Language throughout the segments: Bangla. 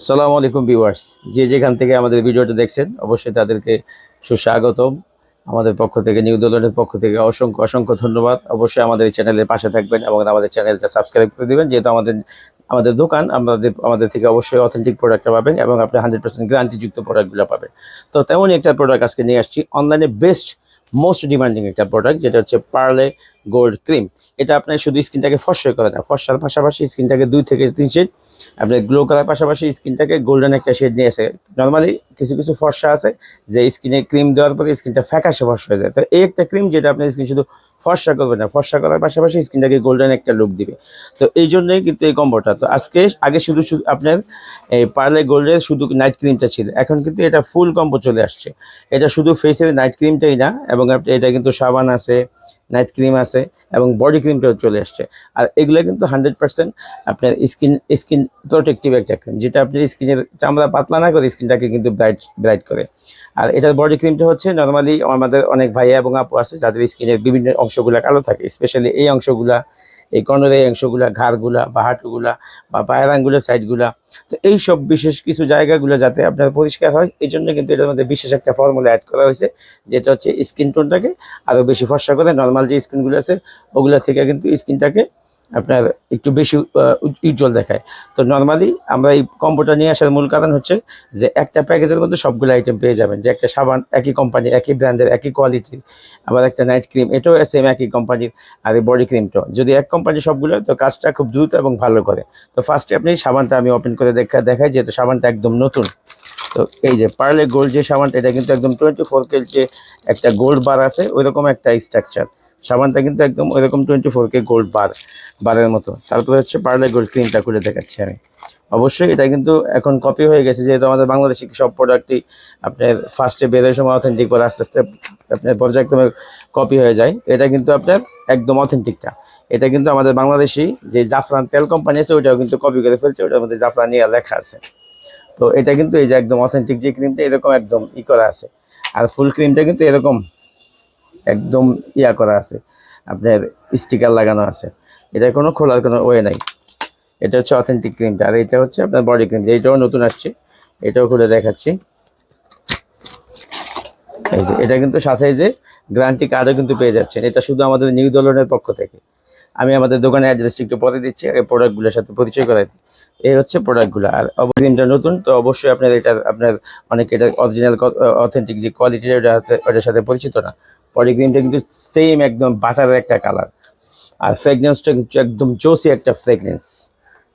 সালামু আলাইকুম ভিউয়ার্স, যে যেখান থেকে আমাদের ভিডিওটা দেখছেন অবশ্যই তাদেরকে সুস্বাগতম। আমাদের পক্ষ থেকে, নিউ দোলনের পক্ষ থেকে অসংখ্য অসংখ্য ধন্যবাদ। অবশ্যই আমাদের এই চ্যানেলের পাশে থাকবেন এবং আমাদের চ্যানেলটা সাবস্ক্রাইব করে দিবেন, যেহেতু আমাদের দোকান, আমাদের থেকে অবশ্যই অথেন্টিক প্রোডাক্টটা পাবেন এবং আপনি 100% গ্যারান্টিযুক্ত প্রোডাক্টগুলো পাবেন। তো তেমনই একটা প্রোডাক্ট আজকে নিয়ে আসছি, অনলাইনে বেস্ট মোস্ট ডিমান্ডিং একটা প্রোডাক্ট, যেটা হচ্ছে পার্লে গোল্ড ক্রিম। এটা আপনার শুধু স্কিনটাকে ফর্সা করে না, ফর্সার পাশাপাশি স্কিনটাকে 2 থেকে 3 শেড আপনার গ্লো করার পাশাপাশি স্কিনটাকে গোল্ডেন একটা শেড নিয়ে আসে। নর্মালি কিছু কিছু ফর্সা আছে যে স্কিনে ক্রিম দেওয়ার পরে স্কিনটা ফ্যাকাশে ফর্সা হয়ে যায়, তো এই একটা ক্রিম যেটা আপনার স্কিন শুধু ফর্সা করবে না, ফর্সা করার পাশাপাশি স্কিনটাকে গোল্ডেন একটা লুক দিবে। তো এই জন্যই কিন্তু এই কম্বোটা। তো আগে শুধু শুধু আপনার এই পার্লে গোল্ডের শুধু নাইট ক্রিমটা ছিল, এখন কিন্তু এটা ফুল কম্বো চলে আসছে। এটা শুধু ফেসের নাইট ক্রিমটাই না, এবং এটা কিন্তু সাবান আছে, নাইট ক্রিম আছে এবং বডি ক্রিমটাও চলে আসছে। আর এগুলো কিন্তু 100% আপনার স্কিন প্রোটেক্টিভ একটা ক্রিম, যেটা আপনার স্কিনের চামড়া পাতলা না করে স্কিনটাকে কিন্তু ব্রাইট করে। আর এটার বডি ক্রিমটা হচ্ছে নর্মালি আমাদের অনেক ভাইয়া এবং আপু আছে যাদের স্কিনের বিভিন্ন অংশগুলো কালো থাকে, স্পেশালি এই অংশগুলা, এই কর্নারের এই অংশগুলা, ঘাড়গুলা বা হাঁটুগুলা বা পায়ের আঙ্গুলের সাইডগুলা। তো এইসব বিশেষ কিছু জায়গাগুলো যাতে আপনার পরিষ্কার হয়, এই জন্য কিন্তু এটার মধ্যে বিশেষ একটা ফর্মুলা অ্যাড করা হয়েছে, যেটা হচ্ছে স্কিন টোনটাকে আরও বেশি ফর্সা করে। নর্মাল যে স্কিনগুলো আছে ওগুলো থেকে কিন্তু স্কিনটাকে আপনার একটু বেশি উজ্জ্বল দেখায়। তো নর্মালি আমরা এই কম্বোটা নিয়ে আসার মূল কারণ হচ্ছে যে একটা প্যাকেজের মধ্যে সবগুলো আইটেম পেয়ে যাবেন, যে একটা সাবান একই কোম্পানি, একই ব্র্যান্ডের, একই কোয়ালিটির, আবার একটা নাইট ক্রিম এটাও সেম একই কোম্পানির, আর এই বডি ক্রিমটাও যদি এক কোম্পানি সবগুলো, তো কাজটা খুব দ্রুত এবং ভালো করে। তো ফার্স্টে আপনি সাবানটা আমি ওপেন করে দেখাই, যেহেতু সাবানটা একদম নতুন। তো এই যে পার্লে গোল্ড যে সাবানটা, এটা কিন্তু একদম 24K যে একটা গোল্ড বার আছে ওইরকম একটা স্ট্রাকচার। সাবানটা কিন্তু একদম ওইরকম 24K গোল্ড বারের মতো। তারপরে হচ্ছে পার্লে গোল্ড ক্রিমটা করে দেখাচ্ছি আমি। অবশ্যই এটা কিন্তু এখন কপি হয়ে গেছে, যেহেতু আমাদের বাংলাদেশি সব প্রোডাক্টই আপনার ফার্স্টে বেরোয় সময় অথেন্টিক, পরে আস্তে আস্তে আপনার পর্যায়ক্রমে কপি হয়ে যায়। এটা কিন্তু আপনার একদম অথেন্টিকটা। এটা কিন্তু আমাদের বাংলাদেশি যে জাফরান তেল কোম্পানি আছে ওইটাও কিন্তু কপি করে ফেলছে, ওটার মধ্যে জাফরানিয়া লেখা আছে। তো এটা কিন্তু এই যে একদম অথেন্টিক যে ক্রিমটা এরকম একদম করা আছে। আর ফুল ক্রিমটা কিন্তু এরকম একদম করা আছে, আপনার স্টিকার লাগানো আছে। এটা কোনো খোলার কোনো ওয়ে নাই। এটা হচ্ছে অথেন্টিক ক্রিমটা। আর এটা হচ্ছে আপনার বডি ক্রিম, এটাও নতুন আসছে, এটাও খুলে দেখাচ্ছি। এই যে এটা কিন্তু সাথে যে গ্যারান্টি কার্ডও কিন্তু পেয়ে যাচ্ছেন, এটা শুধু আমাদের নিউ দোলনের পক্ষ থেকে। আমি আমাদের দোকানের অ্যাড্রেসটি একটু পরে দিচ্ছি, এই প্রোডাক্টগুলোর সাথে পরিচয় করাই দিই। এই হচ্ছে প্রোডাক্টগুলো। আর ক্রিমটা নতুন, তো অবশ্যই আপনার অনেকে এটা অরিজিনাল অথেন্টিক যে কোয়ালিটি ওটার সাথে পরিচিত না। বডি ক্রিমটা কিন্তু সেম একদম বাটারের একটা কালার, আর ফ্রেগনেন্সটা কিন্তু একদম জোসি একটা ফ্রেগনেন্স।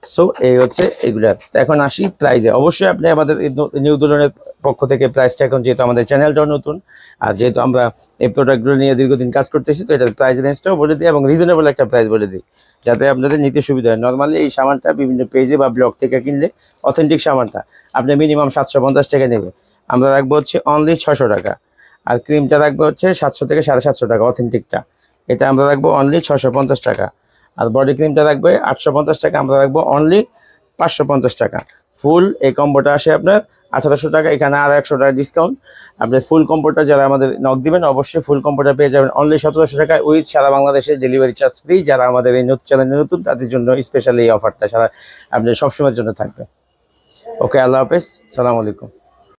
সো এই হচ্ছে এগুলা। এখন আসি প্রাইজে। অবশ্যই আপনি আমাদের নিউ দোলনের পক্ষ থেকে প্রাইসটা, এখন যেহেতু আমাদের চ্যানেলটাও নতুন আর যেহেতু আমরা এই প্রোডাক্টগুলো নিয়ে দীর্ঘদিন কাজ করতেছি, তো এটার প্রাইস রেঞ্জটাও বলে দিই এবং রিজনেবল একটা প্রাইস বলে দিই, যাতে আপনাদের নিতে সুবিধা হয়। নর্মালি এই সামানটা বিভিন্ন পেজে বা ব্লগ থেকে কিনলে অথেন্টিক সামানটা আপনি মিনিমাম 750 টাকা নেবে, আমরা রাখবো হচ্ছে অনলি 600 টাকা। আর ক্রিমটা রাখবো হচ্ছে 700 থেকে 750 টাকা অথেন্টিকটা, এটা আমরা রাখবো অনলি 650 টাকা। আর বডি ক্রিমটা রাখবে 850 টাকা, আমরা রাখবো অনলি 550 টাকা। ফুল এই কম্বোটা আসে আপনার 1800 টাকা, এখানে আর 100 টাকা ডিসকাউন্ট। আপনি ফুল কম্বোটা যারা আমাদের নক দিবেন অবশ্যই ফুল কম্বোটা পেয়ে যাবেন অনলি 1700 টাকায়, উইথ সারা বাংলাদেশের ডেলিভারি চার্জ ফ্রি। যারা আমাদের এই চ্যানেলে নতুন তাদের জন্য স্পেশালি এই অফারটা সারা আপনি সবসময়ের জন্য থাকবে। ওকে, আল্লাহ হাফেজ, সালাম আলাইকুম।